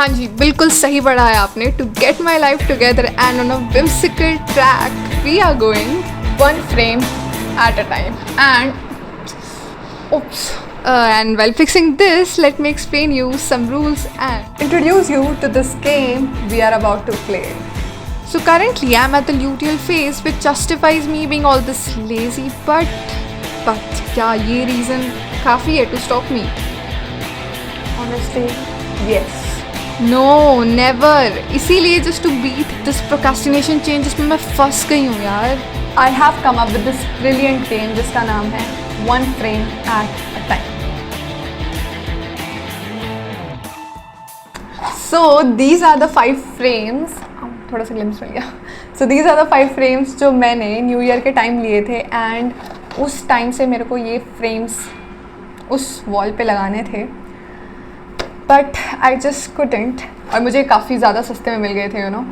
हाँ जी, बिल्कुल सही पढ़ा है आपने. To get my life together and on a whimsical track we are going one frame at a time. And while fixing this, let me explain you some rules and introduce you to this game we are about to play. So currently I'm at the luteal phase which justifies me being all this lazy, but क्या ये reason काफ़ी है to stop me? Honestly, yes. No, never. इसीलिए just to beat this procrastination change जिसमें मैं फंस गई हूँ यार. I have come up with this brilliant game जिसका नाम है One Frame at a Time. So these are the 5 frames. थोड़ा सा ग्लिम्स मिल गया. So these are the 5 frames जो मैंने न्यू ईयर के टाइम लिए थे एंड उस टाइम से मेरे को ये फ्रेम्स उस वॉल पे लगाने थे. But I just couldn't. और मुझे काफ़ी ज़्यादा सस्ते में मिल गए थे, you know.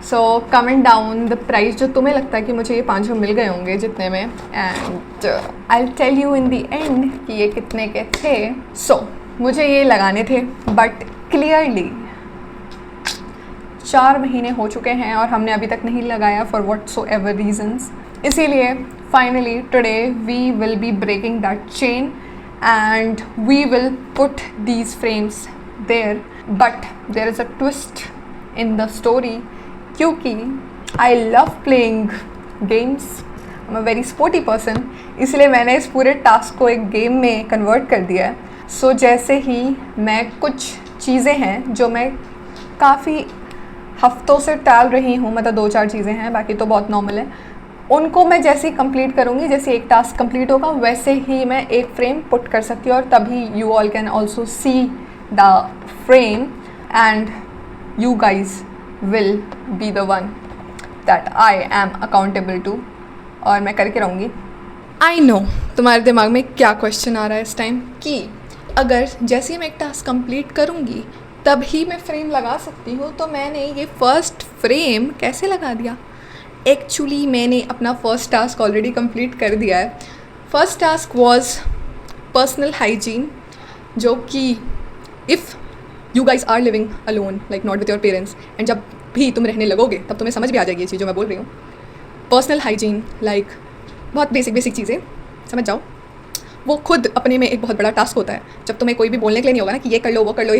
So comment down the price जो तुम्हें लगता है कि मुझे ये 500 मिल गए होंगे जितने में, and I will tell you in the end कि ये कितने के थे. सो मुझे ये लगाने थे बट क्लियरली 4 महीने हो चुके हैं और हमने अभी तक नहीं लगाया फॉर व्हाटसोएवर रीजंस. इसीलिए finally today we will be breaking that chain and we will put these frames there, but there is a twist in the story क्योंकि I love playing games. I'm a very sporty person. इसलिए मैंने इस पूरे task को एक game में convert कर दिया है. सो जैसे ही मैं कुछ चीज़ें हैं जो मैं काफ़ी हफ्तों से टाल रही हूँ, मतलब 2-4 चीज़ें हैं, बाकी तो बहुत नॉर्मल है, उनको मैं जैसे ही कंप्लीट करूँगी, जैसे एक टास्क कंप्लीट होगा वैसे ही मैं एक फ्रेम पुट कर सकती हूँ और तभी you all can also see the frame and you guys will be the one that I am accountable to. और मैं करके रहूँगी. आई नो तुम्हारे दिमाग में क्या क्वेश्चन आ रहा है इस टाइम कि अगर जैसे ही मैं एक टास्क कंप्लीट करूँगी तभी मैं फ्रेम लगा सकती हूँ, तो मैंने ये फर्स्ट फ्रेम कैसे लगा दिया. एक्चुअली मैंने अपना फर्स्ट टास्क ऑलरेडी कंप्लीट कर दिया है. First task was personal hygiene, जो कि if you guys are living alone like not with your parents, and जब भी तुम रहने लगोगे तब तुम्हें समझ भी आ जाएगी ये चीज़ जो मैं बोल रही हूँ. पर्सनल हाइजीन लाइक बहुत बेसिक चीज़ें, समझ जाओ. वो खुद अपने में एक बहुत बड़ा टास्क होता है. जब तुम्हें कोई भी बोलने के लिए नहीं होगा ना कि ये कर लो वो कर लो,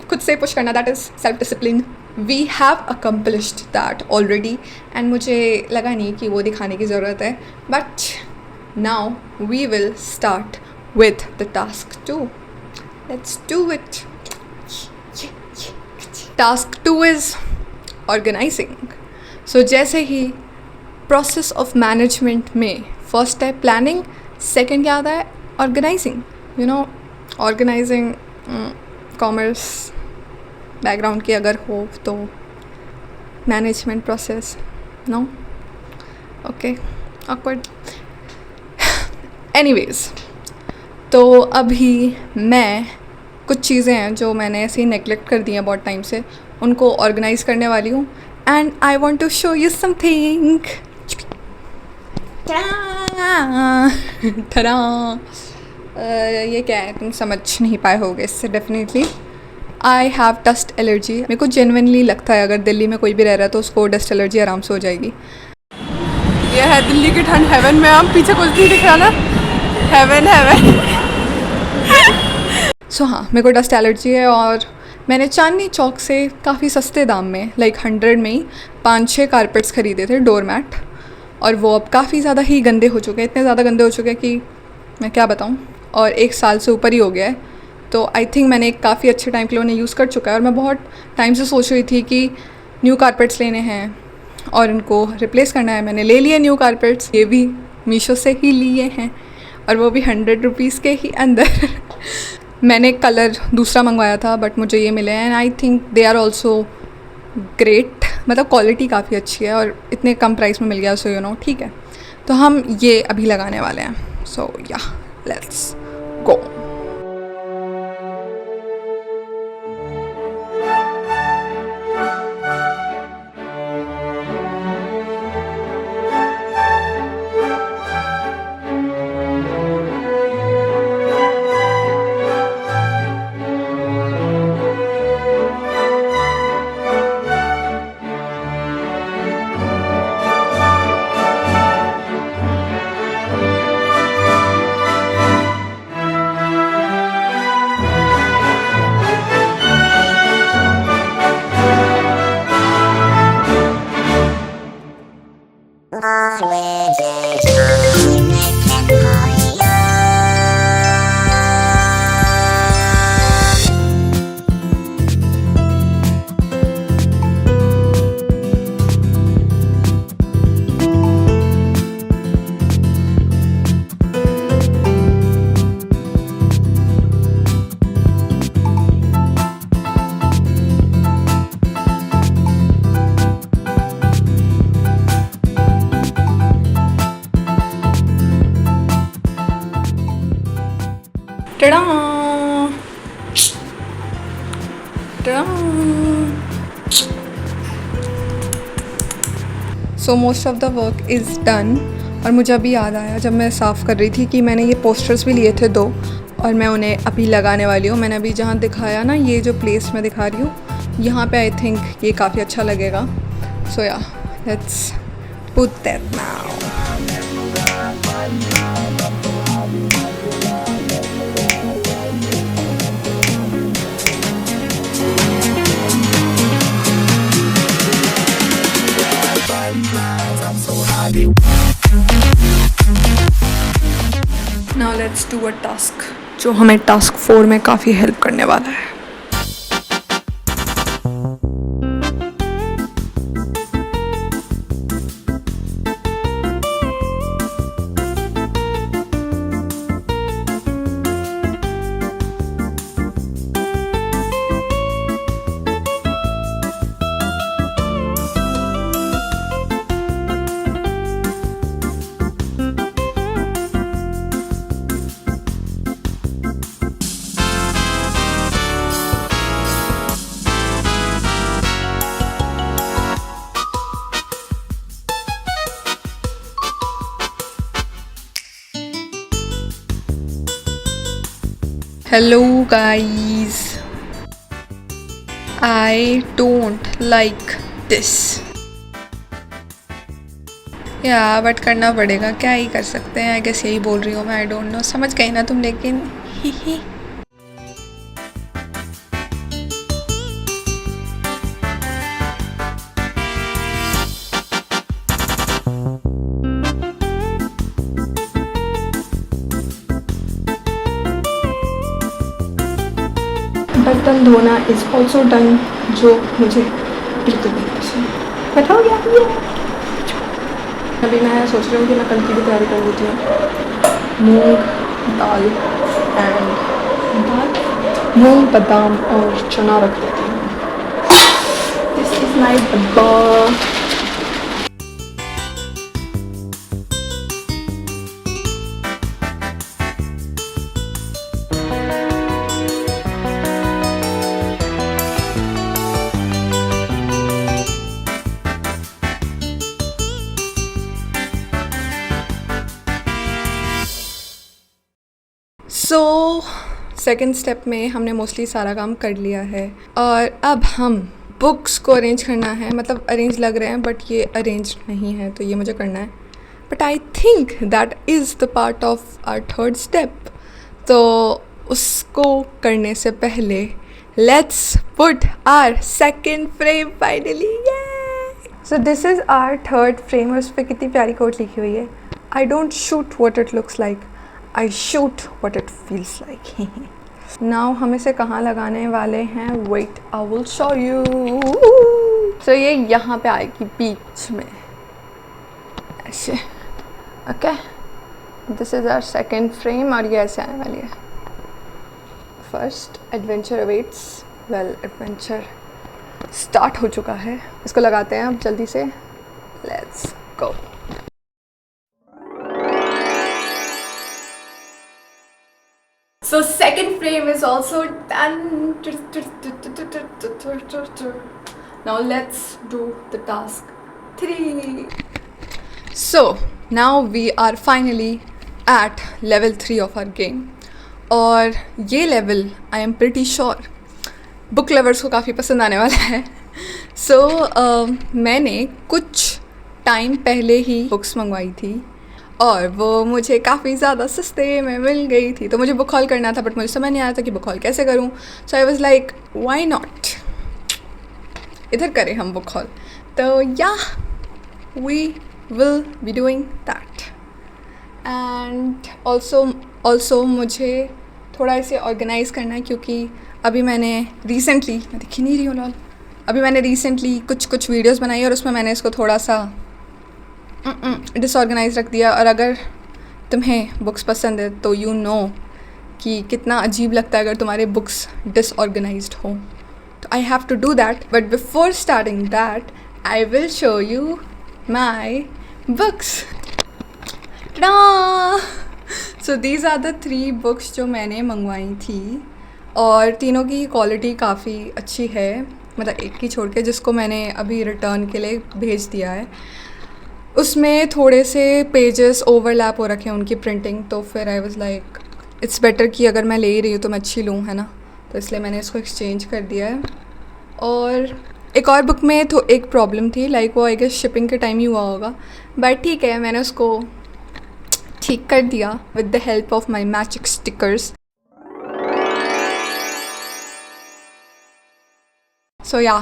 खुद से पुश करना, that is self discipline. We have accomplished that already and मुझे लगा नहीं कि वो दिखाने की ज़रूरत है. But now we will start with the task 2. Let's do it. Task 2 is organizing. So जैसे ही प्रोसेस ऑफ मैनेजमेंट में फर्स्ट है प्लानिंग, सेकेंड क्या आता है organizing. You know, organizing commerce background की अगर हो तो management process no, okay, awkward. Anyways, तो अभी मैं कुछ चीज़ें हैं जो मैंने ऐसे ही नेगलेक्ट कर दी हैं बहुत टाइम से, उनको ऑर्गेनाइज करने वाली हूँ. And I want to show you something. ठरा ये क्या है तुम समझ नहीं पाए होगे इससे definitely. I have dust allergy. मेरे को जेन्युइनली लगता है अगर दिल्ली में कोई भी रह रहा है तो उसको डस्ट एलर्जी आराम से हो जाएगी. ये है दिल्ली की ठंड. हेवन में हम पीछे कुछ नहीं दिख रहा ना. हेवन. सो हाँ, मेरे को डस्ट एलर्जी है और मैंने चांदनी चौक से काफ़ी सस्ते दाम में लाइक 100 में ही 5-6 कारपेट्स ख़रीदे थे, डोर मैट. और वो अब काफ़ी ज़्यादा ही गंदे हो चुके हैं, इतने ज़्यादा गंदे हो चुके हैं कि मैं क्या बताऊँ. और 1 साल से ऊपर ही हो गया है. तो आई थिंक मैंने एक काफ़ी अच्छे टाइम के लिए उन्हें यूज़ कर चुका है. और मैं बहुत टाइम से सोच रही थी कि न्यू कारपेट्स लेने हैं और इनको रिप्लेस करना है. मैंने ले लिए न्यू कारपेट्स, ये भी मीशो से ही लिए हैं और वो भी 100 रुपीज़ के ही अंदर. मैंने कलर दूसरा मंगवाया था बट मुझे ये मिले हैं and I think they are also great. मतलब क्वालिटी काफ़ी अच्छी है और इतने कम प्राइस में मिल गया. सो यू नो, ठीक है. तो हम ये अभी लगाने वाले हैं. सो या, let's go. Ta-da! Ta-da! So most of the work is done. और मुझे अभी याद आया जब मैं साफ़ कर रही थी कि मैंने ये पोस्टर्स भी लिए थे 2 और मैं उन्हें अभी लगाने वाली हूँ। मैंने अभी जहाँ दिखाया ना, ये जो प्लेस मैं दिखा रही हूँ, यहाँ पे आई थिंक ये काफ़ी अच्छा लगेगा। सो या let's put that now. Now let's do a task जो हमें टास्क 4 में काफ़ी हेल्प करने वाला है। Hello guys, I don't like this। या बट करना पड़ेगा, क्या ही कर सकते हैं। आई गेस यही बोल रही हूँ मैं, आई डोंट नो, समझ गई ना तुम, लेकिन ही। बर्तन धोना इज़ ऑल्सो डन, जो मुझे बिल्कुल नहीं पसंद। बट हो गया ये। अभी मैं सोच रही हूँ कि मैं कल की भी तैयारी कर लेती हूँ। मूंग बादाम और चना रख देती हूँ। दिस इज़ माय डब्बा। सो सेकेंड स्टेप में हमने मोस्टली सारा काम कर लिया है और अब हम बुक्स को अरेंज करना है। मतलब अरेंज लग रहे हैं बट ये अरेंज नहीं है, तो ये मुझे करना है। But I think that is the part of our third step. तो उसको करने से पहले let's put our second frame finally. So this is our third frame और उस पर कितनी प्यारी कोट लिखी हुई है, I don't shoot what it looks like, I shoot what it feels like। Now हम इसे कहाँ लगाने वाले हैं? Wait, I will show you। So ये यहाँ पे आएगी बीच में ऐसे। Okay, this is our second frame और ये ऐसे आने वाली है। First adventure awaits। Well, adventure start हो चुका है। इसको लगाते हैं अब जल्दी से। Let's go। So second frame is also done. Now let's do the task 3. So now we are finally at level 3 of our game. और ये level I am pretty sure book lovers को काफ़ी पसंद आने वाला है। So मैंने कुछ टाइम पहले ही बुक्स मंगवाई थी और वो मुझे काफ़ी ज़्यादा सस्ते में मिल गई थी। तो मुझे बुक हॉल करना था बट मुझे समझ नहीं आया था कि बुक हॉल कैसे करूँ। So I was like why not, इधर करें हम बुक हॉल। तो yeah we will be doing that. And also मुझे थोड़ा इसे ऑर्गेनाइज़ करना है, क्योंकि अभी मैंने रिसेंटली, मैं दिख ही नहीं रही हूँ लॉल, अभी मैंने रिसेंटली कुछ वीडियोस बनाई और उसमें मैंने इसको थोड़ा सा डिसऑर्गेनाइज रख दिया. और अगर तुम्हें बुक्स पसंद है तो यू नो कि कितना अजीब लगता है अगर तुम्हारे बुक्स डिसऑर्गेनाइज्ड हो. तो I have to do that, but before starting that I will show you my books. So these are the 3 books जो मैंने मंगवाई थी, और तीनों की क्वालिटी काफ़ी अच्छी है, मतलब एक ही छोड़ के, जिसको मैंने अभी रिटर्न के लिए भेज दिया है. उसमें थोड़े से पेजेस ओवरलैप हो रखे हैं उनकी प्रिंटिंग, तो फिर आई वाज लाइक इट्स बेटर कि अगर मैं ले ही रही हूँ तो मैं अच्छी लूँ, है ना. तो इसलिए मैंने इसको एक्सचेंज कर दिया है. और एक और बुक में तो एक प्रॉब्लम थी, लाइक वो आई गेस शिपिंग के टाइम ही हुआ होगा, बट ठीक है, मैंने उसको ठीक कर दिया with the help of my magic stickers. So yeah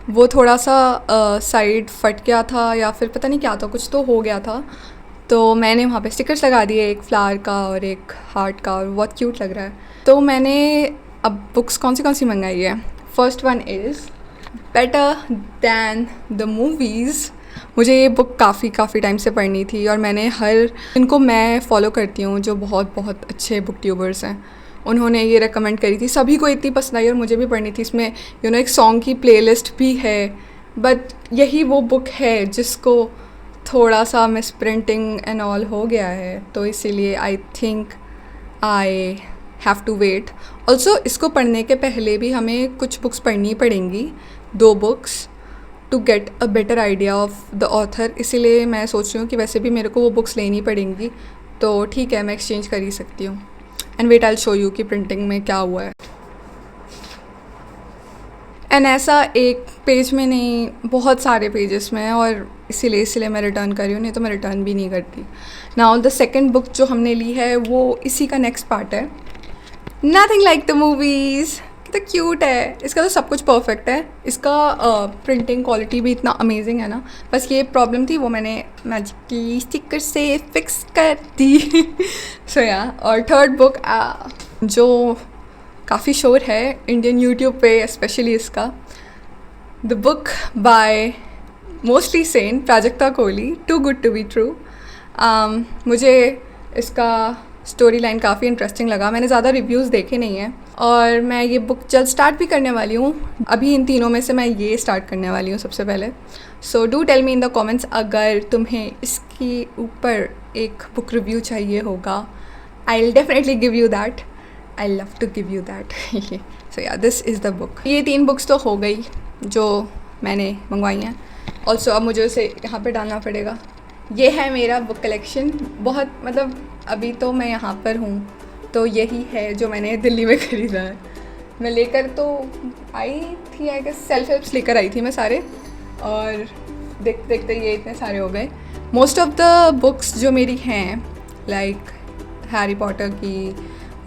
वो थोड़ा सा साइड फट गया था या फिर पता नहीं क्या था, कुछ तो हो गया था, तो मैंने वहाँ पे स्टिकर्स लगा दिए, एक फ्लावर का और एक हार्ट का, और बहुत क्यूट लग रहा है. तो मैंने अब बुक्स कौन सी मंगाई है. First one is better than the movies. मुझे ये बुक काफ़ी टाइम से पढ़नी थी, और मैंने इनको मैं फॉलो करती हूँ जो बहुत अच्छे बुक ट्यूबर्स हैं, उन्होंने ये रेकमेंड करी थी, सभी को इतनी पसंद आई और मुझे भी पढ़नी थी. इसमें एक सॉन्ग की प्लेलिस्ट भी है, बट यही वो बुक है जिसको थोड़ा सा मिस प्रिंटिंग एंड ऑल हो गया है, तो इसीलिए I think I have to wait. Also इसको पढ़ने के पहले भी हमें कुछ बुक्स पढ़नी पड़ेंगी, 2 books, to get a better idea of the author. इसीलिए मैं सोच रही हूँ कि वैसे भी मेरे को वो बुक्स लेनी पड़ेंगी, तो ठीक है, मैं एक्सचेंज कर ही सकती हूँ. And wait I show you कि प्रिंटिंग में क्या हुआ है. एंड ऐसा एक पेज में नहीं, बहुत सारे पेजेस में है, और इसीलिए मैं रिटर्न कर रही हूँ, नहीं तो मैं रिटर्न भी नहीं करती. नाउ द सेकेंड बुक जो हमने ली है वो इसी का नेक्स्ट पार्ट है. Nothing like the movies. कितना क्यूट है. इसका तो सब कुछ परफेक्ट है. इसका प्रिंटिंग क्वालिटी भी इतना अमेजिंग है ना. बस ये प्रॉब्लम थी, वो मैंने मैजिकली स्टिकर से फिक्स कर दी. सो या. और थर्ड बुक जो काफ़ी शोर है इंडियन यूट्यूब पे स्पेशली इसका, the book by mostly seen Prajakta Koli, too good to be true. मुझे इसका स्टोरी लाइन काफ़ी इंटरेस्टिंग लगा. मैंने ज़्यादा रिव्यूज़ देखे नहीं हैं, और मैं ये बुक जल्द स्टार्ट भी करने वाली हूँ. अभी इन तीनों में से मैं ये स्टार्ट करने वाली हूँ सबसे पहले. So do tell me in the comments अगर तुम्हें इसके ऊपर एक बुक रिव्यू चाहिए होगा. I will definitely give you that. I love to give you that. So yeah, this is the book. ये 3 बुक्स तो हो गई जो मैंने मंगवाई हैं. ऑल्सो अब मुझे उसे यहाँ पे डालना पड़ेगा. ये है मेरा बुक कलेक्शन. बहुत मतलब अभी तो मैं यहाँ पर हूँ, तो यही है जो मैंने दिल्ली में ख़रीदा है. मैं लेकर तो आई थी, आई गेस सेल्फ हेल्प्स लेकर आई थी मैं सारे, और देखते देखते ये इतने सारे हो गए. मोस्ट ऑफ द बुक्स जो मेरी हैं, लाइक हैरी पॉटर की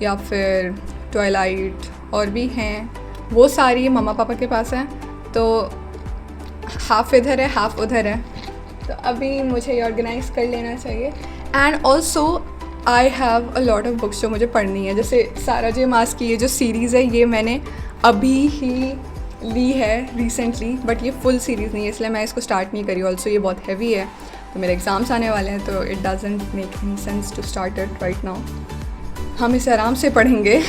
या फिर ट्वाइलाइट और भी हैं, वो सारी मम्मा पापा के पास हैं, तो हाफ़ इधर है हाफ़ उधर है. तो अभी मुझे ये ऑर्गेनाइज कर लेना चाहिए. And also I have a lot of books जो मुझे पढ़नी है. जैसे सारा जे मास की ये जो सीरीज़ है, ये मैंने अभी ही ली है रिसेंटली, बट ये फुल सीरीज़ नहीं है, इसलिए मैं इसको स्टार्ट नहीं करी. ऑल्सो ये बहुत हैवी है, तो मेरे एग्ज़ाम्स आने वाले हैं, तो it doesn't make any sense to start it right now. हम इसे आराम से पढ़ेंगे.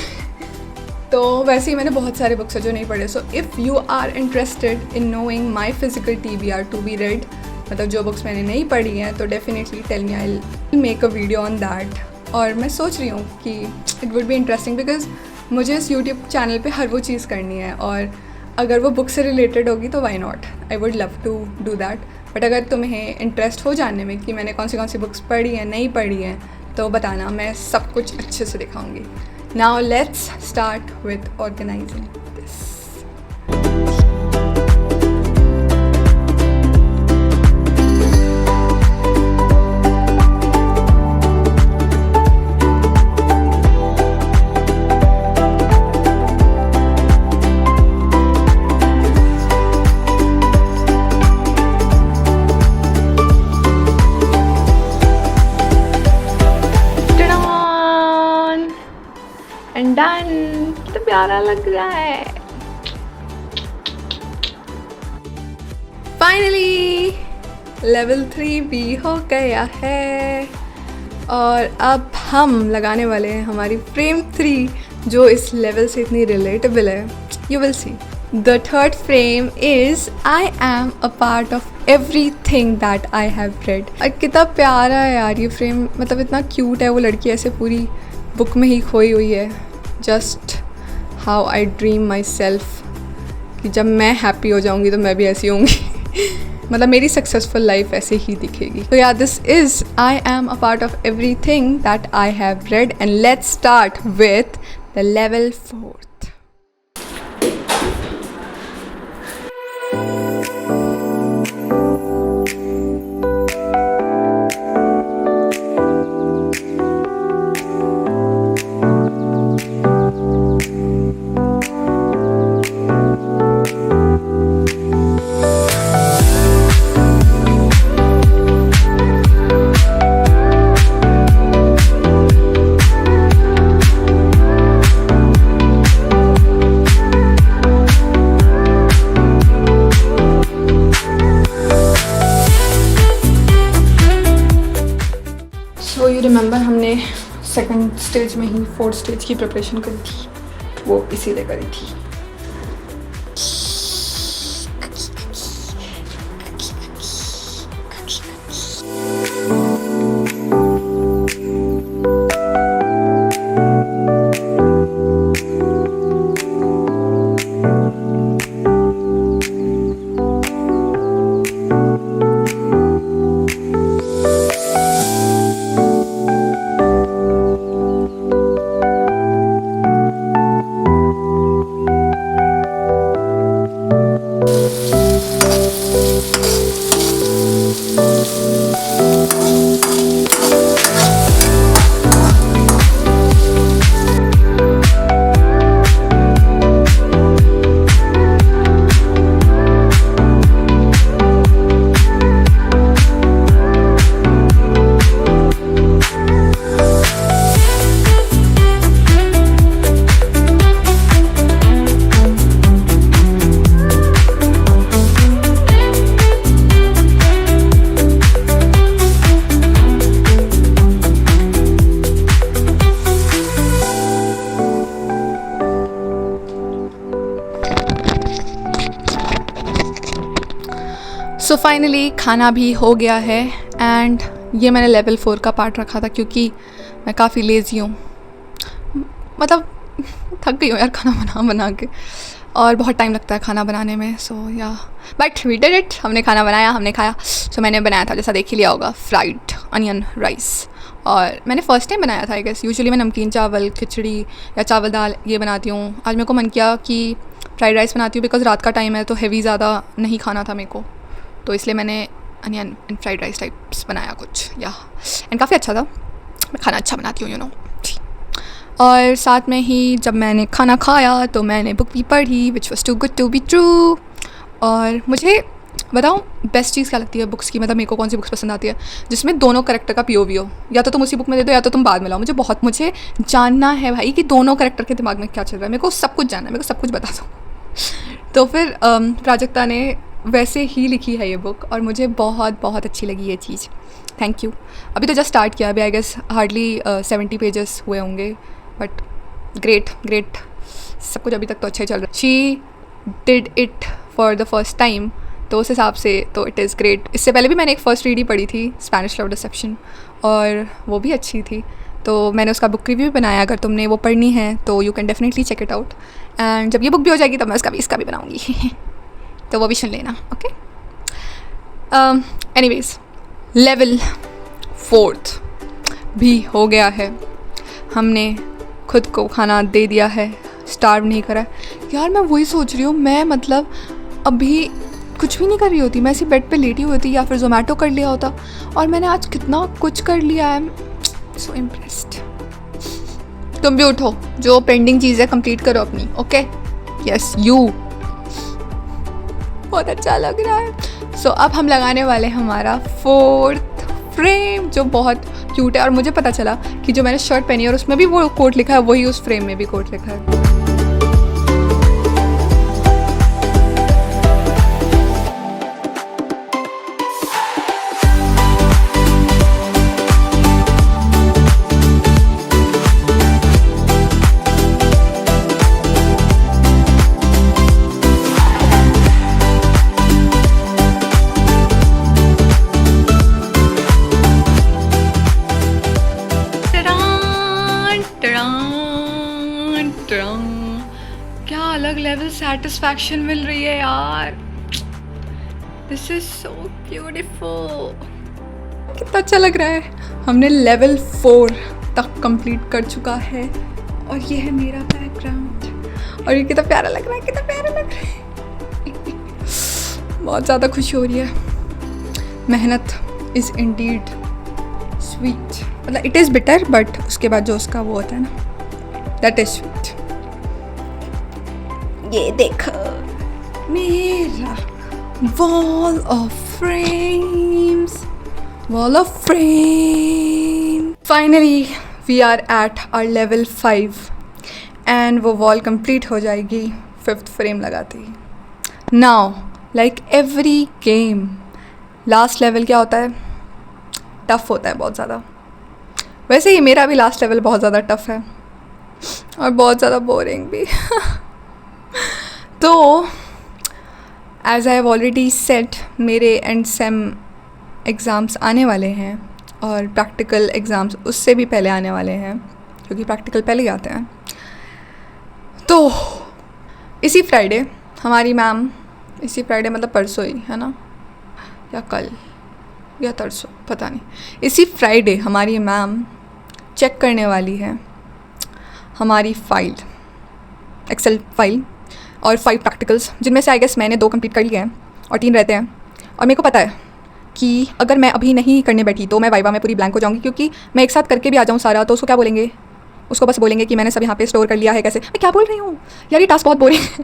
तो वैसे ही मैंने बहुत सारे बुक्स हैं जो नहीं पढ़े. So if you are interested in knowing my physical TBR to be read, मतलब जो बुक्स मैंने नहीं पढ़ी हैं, तो definitely tell me, I will make a video on that. और मैं सोच रही हूँ कि it would be interesting, because मुझे इस यूट्यूब चैनल पे हर वो चीज़ करनी है, और अगर वो बुक से रिलेटेड होगी तो why not. I would love to do that. But अगर तुम्हें इंटरेस्ट हो जानने में कि मैंने कौन सी बुक्स पढ़ी हैं नहीं पढ़ी हैं, तो बताना, मैं सब कुछ अच्छे से दिखाऊंगी. Now let's start with organising this. प्यारा लग रहा है। फाइनली लेवल 3 भी हो गया है और अब हम लगाने वाले हैं हमारी फ्रेम 3 जो इस लेवल से इतनी रिलेटेबल है। You will see. The third frame is I am a part of everything that I have read. और कितना प्यारा है यार ये फ्रेम, मतलब इतना क्यूट है। वो लड़की ऐसे पूरी बुक में ही खोई हुई है। Just how I dream my self कि जब मैं हैप्पी हो जाऊँगी तो मैं भी ऐसी होंगी। मतलब मेरी सक्सेसफुल लाइफ ऐसे ही दिखेगी। तो यार this is I am a part of everything that I have read and let's start with the level 4। So you remember हमने सेकंड स्टेज में ही फोर्थ स्टेज की प्रिपरेशन करी थी, वो इसीलिए करी थी। सो फाइनली खाना भी हो गया है एंड ये मैंने लेवल 4 का पार्ट रखा था क्योंकि मैं काफ़ी लेज़ी हूँ, मतलब थक गई हूँ यार खाना बना बना के, और बहुत टाइम लगता है खाना बनाने में। सो या बट वी डिड इट, हमने खाना बनाया, हमने खाया। सो मैंने बनाया था, जैसा देख ही लिया होगा, फ्राइड अनियन राइस। और मैंने फ़र्स्ट टाइम बनाया था आई गेस। यूजुअली मैं नमकीन चावल, खिचड़ी या चावल दाल ये बनाती हूँ। आज मेरे को मन किया कि फ्राइड राइस बनाती हूँ बिकॉज़ रात का टाइम है तो हेवी ज़्यादा नहीं खाना था मेरे को, तो इसलिए मैंने onion and fried rice types बनाया कुछ, या एंड काफ़ी अच्छा था। मैं खाना अच्छा बनाती हूँ यू नो। और साथ में ही जब मैंने खाना खाया तो मैंने बुक भी पढ़ी which was too good to be true. और मुझे बताऊँ बेस्ट चीज़ क्या लगती है बुक्स की, मतलब मेरे को कौन सी बुक्स पसंद आती है जिसमें दोनों करेक्टर का पीओवी हो। या तो तुम उसी बुक में दे दो या तो तुम बाद में लाओ। मुझे जानना है भाई कि दोनों करेक्टर के दिमाग में क्या चल रहा है। मेरे को सब कुछ जानना है, मेरे को सब कुछ बता दो। तो फिर प्राजक्ता ने वैसे ही लिखी है ये बुक और मुझे बहुत बहुत अच्छी लगी ये चीज़। Thank you. अभी तो जस्ट स्टार्ट किया, अभी आई गेस हार्डली 70 पेजेस हुए होंगे, बट ग्रेट सब कुछ अभी तक तो अच्छा ही चल रहा है। She did it for the first time, तो उस हिसाब से तो इट इज़ ग्रेट। इससे पहले भी मैंने एक फ़र्स्ट रीड ही पढ़ी थी, स्पेनिश लव डिसेप्शन, और वो भी अच्छी थी। तो मैंने उसका बुक रिव्यू भी बनाया, अगर तुमने वो पढ़नी है तो you can definitely check it out. And जब ये बुक भी हो जाएगी तब मैं इसका भी बनाऊँगी तो वो भी सुन लेना, ओके। एनीवेज लेवल 4 भी हो गया है, हमने खुद को खाना दे दिया है, स्टार्व नहीं करा यार। मैं वही सोच रही हूँ, मैं मतलब अभी कुछ भी नहीं कर रही होती, मैं ऐसी बेड पे लेटी हुई होती या फिर जोमेटो कर लिया होता, और मैंने आज कितना कुछ कर लिया है। I am so impressed. तुम भी उठो, जो पेंडिंग चीज़ है कंप्लीट करो अपनी, ओके। यस यू, बहुत अच्छा लग रहा है। सो अब हम लगाने वाले हमारा 4th फ्रेम जो बहुत क्यूट है। और मुझे पता चला कि जो मैंने शर्ट पहनी है और उसमें भी वो कोट लिखा है, वही उस फ्रेम में भी कोट लिखा है। सेटिस्फैक्शन मिल रही है यार। This is so beautiful. कितना अच्छा लग रहा है। हमने लेवल 4 तक कंप्लीट कर चुका है और ये है मेरा बैकग्राउंड और ये कितना प्यारा लग रहा है, कितना प्यारा लग रहा है। बहुत ज़्यादा खुशी हो रही है। मेहनत इज़ इंडीड स्वीट, मतलब इट इज़ बिटर बट उसके बाद जो उसका वो होता है ना, दैट इज स्वीट। ये देखो मेरा wall of frames, wall of frame. Finally we are at our level 5 and वो वॉल कंप्लीट हो जाएगी 5th फ्रेम लगाते ही। Now like every game, last level क्या होता है? टफ़ होता है बहुत ज़्यादा। वैसे ही मेरा भी लास्ट लेवल बहुत ज़्यादा टफ़ है और बहुत ज़्यादा बोरिंग भी। तो as I have already set, मेरे एंड सेम एग्ज़ाम्स आने वाले हैं और प्रैक्टिकल एग्ज़ाम्स उससे भी पहले आने वाले हैं क्योंकि प्रैक्टिकल पहले ही आते हैं। तो इसी फ्राइडे हमारी मैम, इसी फ्राइडे मतलब परसों ही है ना, या कल या तरसों पता नहीं, इसी फ्राइडे हमारी मैम चेक करने वाली है हमारी फ़ाइल, एक्सेल फाइल और 5 प्रैक्टिकल्स, जिनमें से आई गेस मैंने 2 कंप्लीट कर लिए हैं और 3 रहते हैं। और मेरे को पता है कि अगर मैं अभी नहीं करने बैठी तो मैं वाइवा में पूरी ब्लैंक हो जाऊंगी, क्योंकि मैं एक साथ करके भी आ जाऊँ सारा तो उसको क्या बोलेंगे, उसको बस बोलेंगे कि मैंने सब यहाँ पे स्टोर कर लिया है। कैसे, मैं क्या बोल रही हूँ यार, ये टास्क बहुत बोरिंग है।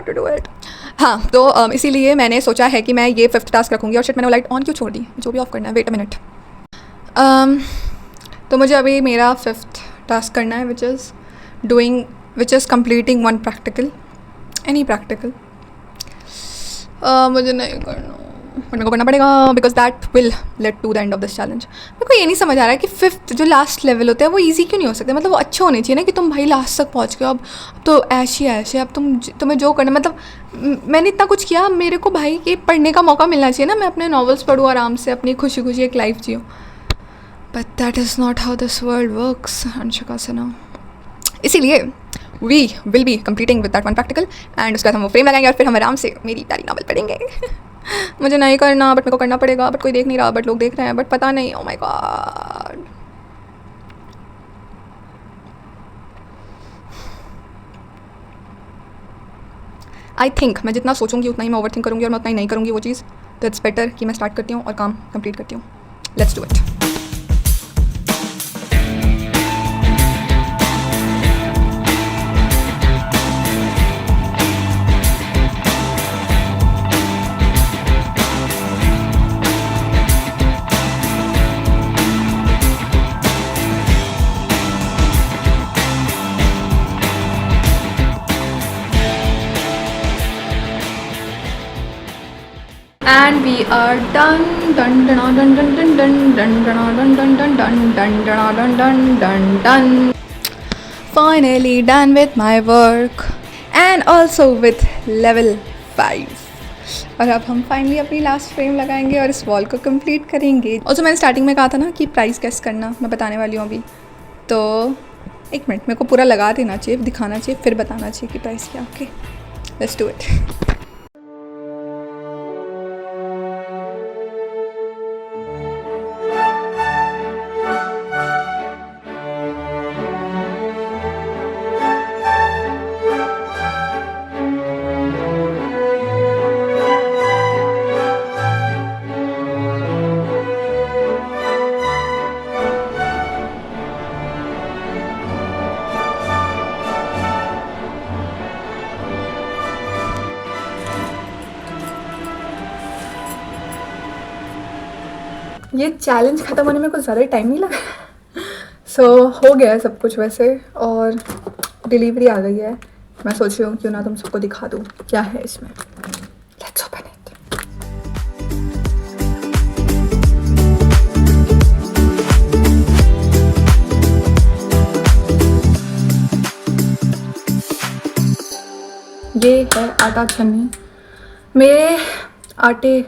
To do it. हाँ, तो इसीलिए मैंने सोचा है कि मैं ये 5th टास्क रखूँगी। और शिट, मैंने लाइट ऑन क्यों छोड़ दी, जो भी ऑफ करना है। Wait a minute. तो मुझे अभी मेरा 5th टास्क करना है which is completing 1 practical, any practical। मुझे नहीं करना, मेरे को करना पड़ेगा because that will late to the end of this challenge. मेरे को ये नहीं समझ आ रहा है कि 5th जो लास्ट लेवल होते हैं वो ईजी क्यों नहीं हो सकते। मतलब वो अच्छे होने चाहिए ना कि तुम भाई लास्ट तक पहुँच गए, अब तो ऐसे अब तुम्हें जो करना, मतलब मैंने इतना कुछ किया, मेरे को भाई ये पढ़ने का मौका मिलना चाहिए ना, मैं अपने नॉवेल्स पढ़ूँ आराम से, अपनी खुशी खुशी एक लाइफ जियो। But that is not how this world works, Anshika Sinha. इसीलिए we will be completing with that 1 practical and उसके बाद हम वो फ्रेम लगाएंगे और फिर हम आराम से मेरी प्यारी नॉवल पढ़ेंगे। मुझे नहीं करना बट मेरे को करना पड़ेगा, बट कोई देख नहीं रहा, बट लोग देख रहे हैं, बट पता नहीं। Oh my God. I think मैं जितना सोचूंगी उतना ही मैं ओवर थिंक करूँगी और मैं उतना ही नहीं करूँगी वो चीज़। तो इट्स बेटर कि मैं स्टार्ट करती हूँ और काम कंप्लीट करती हूँ। Let's do it. And we are done. Dun dun dun dun dun dun dun dun dun dun dun dun dun dun dun dun. Finally done with my work and also with level 5. और अब हम finally अपनी last frame लगाएंगे और इस wall को complete करेंगे। Also मैंने स्टार्टिंग में कहा था ना कि प्राइस गेस करना, मैं बताने वाली हूँ अभी। तो एक मिनट, मेरे को पूरा लगा देना चाहिए, दिखाना चाहिए, फिर बताना चाहिए कि प्राइस क्या। Okay, let's do it. ये चैलेंज ख़त्म होने में कुछ ज़्यादा ही टाइम नहीं लगा। सो हो गया है सब कुछ वैसे, और डिलीवरी आ गई है। मैं सोच रही हूँ क्यों ना तुम सबको दिखा दूँ क्या है इसमें। Let's open it. ये है आटा छन्नी। मेरे आटे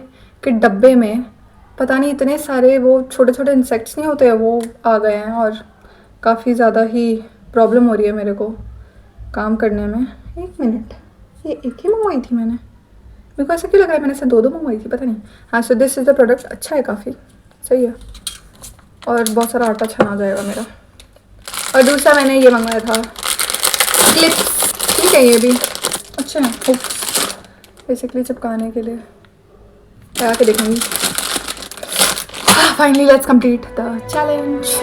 के डब्बे में पता नहीं इतने सारे वो छोटे छोटे इंसेक्ट्स नहीं होते हैं, वो आ गए हैं और काफ़ी ज़्यादा ही प्रॉब्लम हो रही है मेरे को काम करने में। एक मिनट, ये एक ही मंगवाई थी मैंने, मेरे को ऐसा क्यों लग रहा है मैंने ऐसे दो मंगवाई थी, पता नहीं। हाँ, सो दिस इज़ द प्रोडक्ट, अच्छा है काफ़ी, सही है, और बहुत सारा आटा छना जाएगा मेरा। और दूसरा मैंने ये मंगवाया था क्लिप्स, ठीक है ये भी अच्छा है, बेसिकली चिपकाने के लिए, लगा के देखूँगी। Finally let's complete the challenge.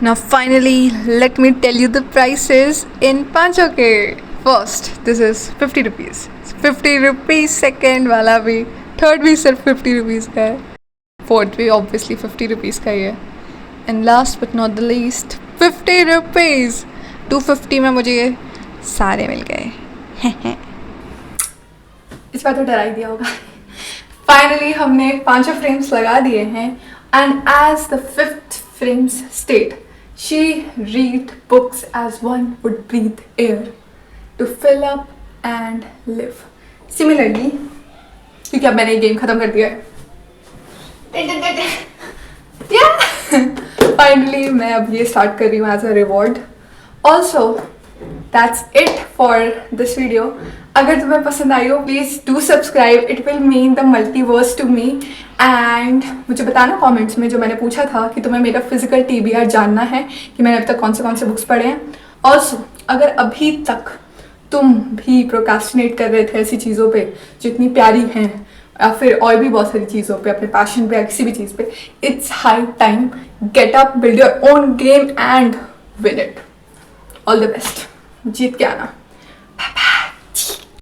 Now finally, let me tell you the prices in पाँचों के। First, this is 50 rupees. 50 rupees, second वाला भी, third भी सिर्फ 50 rupees का है, fourth भी obviously 50 rupees का ही है, and last but not the least 50 rupees. 250 में मुझे ये सारे मिल गए। इस बार तो डरा ही दिया होगा। Finally हमने पांचों frames लगा दिए हैं, and as the fifth frames state, she read books as one would breathe air to fill up and live. Similarly, क्योंकि अब मैंने ये गेम खत्म कर दिया है, फाइनली मैं अब ये स्टार्ट कर रही हूँ as a reward. Also that's it for this video. अगर तुम्हें पसंद आई हो please do subscribe, it will mean the multiverse to me. And मुझे बताना कमेंट्स में, जो मैंने पूछा था कि तुम्हें मेरा फिजिकल TBR जानना है कि मैंने अब तक कौन से बुक्स पढ़े हैं। ऑल्सो अगर अभी तक तुम भी प्रोक्रास्टिनेट कर रहे थे ऐसी चीज़ों पे जो इतनी प्यारी हैं, या फिर और भी बहुत सारी चीज़ों पे, अपने पैशन पे या किसी भी चीज़ पे, it's high time, get up, build your own game and win it. All the best, जीत के आना।